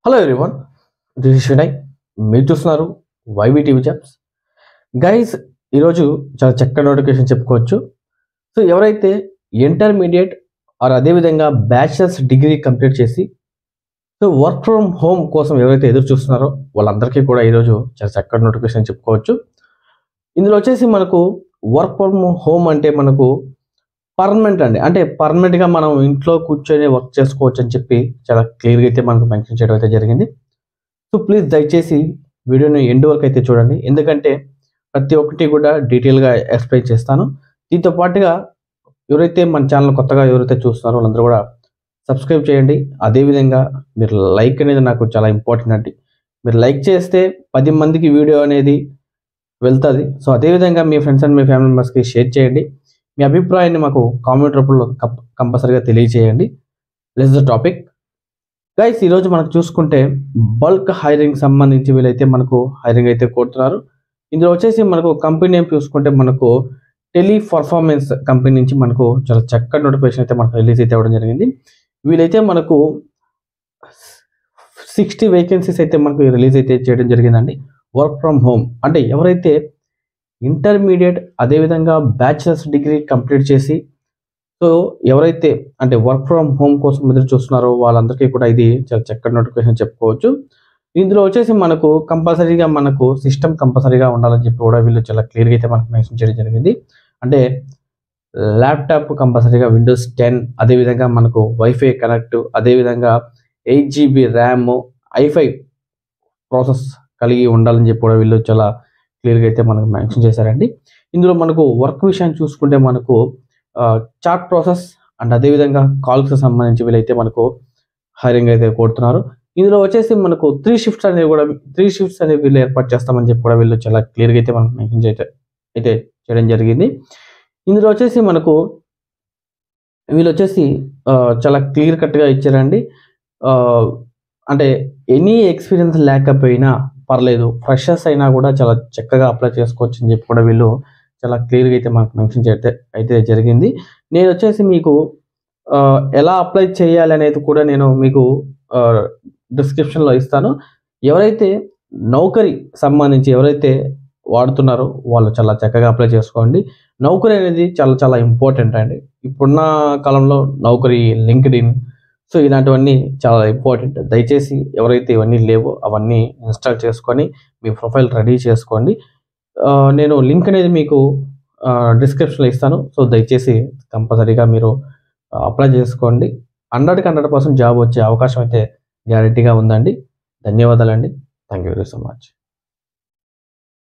Hello everyone, this is Vinay. మీరు చూస్తున్నారు YB TV jobs. Guys, ఈరోజు చాలా చక్కటి నోటిఫికేషన్ చెప్పుకోవచ్చు. సో ఎవరైతే ఇంటర్మీడియట్ ఆర్ అదేవిధంగా బ్యాచిలర్స్ డిగ్రీ కంప్లీట్ చేసి సో వర్క్ ఫ్రమ్ హోమ్ కోసం ఎవరైతే ఎదురు చూస్తున్నారో వాళ్ళందరికీ కూడా ఈరోజు చాలా చక్కటి నోటిఫికేషన్ చెప్పుకోవచ్చు. ఇందులో వచ్చేసి మనకు వర్క్ ఫ్రమ్ హోమ్ అంటే మనకు పర్మనెంట్ అండి. అంటే పర్మనెంట్గా మనం ఇంట్లో కూర్చొని వర్క్ చేసుకోవచ్చు అని చెప్పి చాలా క్లియర్గా అయితే మనకు మెన్షన్ చేయడం అయితే జరిగింది. సో ప్లీజ్ దయచేసి వీడియోని ఎండ్ వరకు అయితే చూడండి, ఎందుకంటే ప్రతి ఒక్కటి కూడా డీటెయిల్గా ఎక్స్ప్లెయిన్ చేస్తాను. దీంతో పాటుగా ఎవరైతే మన ఛానల్ కొత్తగా ఎవరైతే చూస్తున్నారో వాళ్ళందరూ కూడా సబ్స్క్రైబ్ చేయండి. అదేవిధంగా మీరు లైక్ అనేది నాకు చాలా ఇంపార్టెంట్ అండి. మీరు లైక్ చేస్తే 10 మందికి వీడియో అనేది వెళ్తుంది. సో అదేవిధంగా మీ ఫ్రెండ్స్ అండ్ మీ ఫ్యామిలీ మెంబర్స్కి షేర్ చేయండి. మీ అభిప్రాయాన్ని మాకు కామెంట్ రూపంలో కంపల్సరీగా తెలియజేయండి. Let's the topic. గైస్, ఈరోజు మనకు చూసుకుంటే బల్క్ హైరింగ్ సంబంధించి వీళ్ళైతే మనకు హైరింగ్ అయితే కోరుతున్నారు. ఇందులో వచ్చేసి మనకు కంపెనీ నేమ్ చూసుకుంటే మనకు టెలి పర్ఫార్మెన్స్ కంపెనీ నుంచి మనకు చాలా చక్కటి నోటిఫికేషన్ అయితే మనకు రిలీజ్ అయితే అవ్వడం జరిగింది. వీళ్ళైతే మనకు 60 వేకెన్సీస్ అయితే మనకు రిలీజ్ అయితే చేయడం జరిగిందండి. వర్క్ ఫ్రమ్ హోమ్ అంటే ఎవరైతే ఇంటర్మీడియట్ అదేవిధంగా బ్యాచిలర్స్ డిగ్రీ కంప్లీట్ చేసి సో ఎవరైతే అంటే వర్క్ ఫ్రమ్ హోమ్ కోసం ఎదురు చూస్తున్నారో వాళ్ళందరికీ కూడా ఇది చాలా చక్కటి నోటిఫికేషన్ చెప్పుకోవచ్చు. ఇందులో వచ్చేసి మనకు కంపల్సరీగా మనకు సిస్టమ్ కంపల్సరీగా ఉండాలని చెప్పి కూడా వీళ్ళు చాలా క్లియర్గా అయితే మనకు మెన్షన్ చేయడం జరిగింది. అంటే ల్యాప్టాప్ కంపల్సరీగా విండోస్ 10, అదేవిధంగా మనకు వైఫై కనెక్ట్, అదేవిధంగా 8 GB ర్యామ్, i5 ప్రాసెస్ కలిగి ఉండాలని చెప్పి కూడా వీళ్ళు చాలా క్లియర్గా అయితే మనకు మెన్షన్ చేశారండి. ఇందులో మనకు వర్క్ విషయాన్ని చూసుకుంటే మనకు చాట్ ప్రాసెస్ అండ్ అదేవిధంగా కాల్స్కి సంబంధించి వీళ్ళైతే మనకు హైరింగ్ అయితే కోరుతున్నారు. ఇందులో వచ్చేసి మనకు 3 షిఫ్ట్స్ అనేవి వీళ్ళు ఏర్పాటు చేస్తామని చెప్పి కూడా వీళ్ళు చాలా క్లియర్గా అయితే మనకు మెన్షన్ అయితే చేయడం జరిగింది. ఇందులో వచ్చేసి మనకు వీళ్ళు వచ్చేసి చాలా క్లియర్ కట్గా ఇచ్చారండి. అంటే ఎనీ ఎక్స్పీరియన్స్ లేకపోయినా పర్లేదు, ఫ్రెషర్స్ అయినా కూడా చాలా చక్కగా అప్లై చేసుకోవచ్చు అని చెప్పి కూడా వీళ్ళు చాలా క్లియర్గా అయితే మనకు మెన్షన్ అయితే జరిగింది. నేను వచ్చేసి మీకు ఎలా అప్లై చేయాలి అనేది కూడా నేను మీకు డిస్క్రిప్షన్లో ఇస్తాను. ఎవరైతే నౌకరీ సంబంధించి ఎవరైతే వాడుతున్నారో వాళ్ళు చాలా చక్కగా అప్లై చేసుకోండి. నౌకరీ అనేది చాలా చాలా ఇంపార్టెంట్ అండి. ఇప్పుడున్న కాలంలో నౌకరీ, లింక్డ్ఇన్, సో ఇలాంటివన్నీ చాలా ఇంపార్టెంట్. దయచేసి ఎవరైతే ఇవన్నీ లేవో అవన్నీ ఇన్స్టాల్ చేసుకొని మీ ప్రొఫైల్ రెడీ చేసుకోండి. నేను లింక్ అనేది మీకు డిస్క్రిప్షన్లో ఇస్తాను. సో దయచేసి కంపల్సరీగా మీరు అప్లై చేసుకోండి. 100% జాబ్ వచ్చే అవకాశం అయితే గ్యారెంటీగా ఉందండి. ధన్యవాదాలండి. Thank you very so much.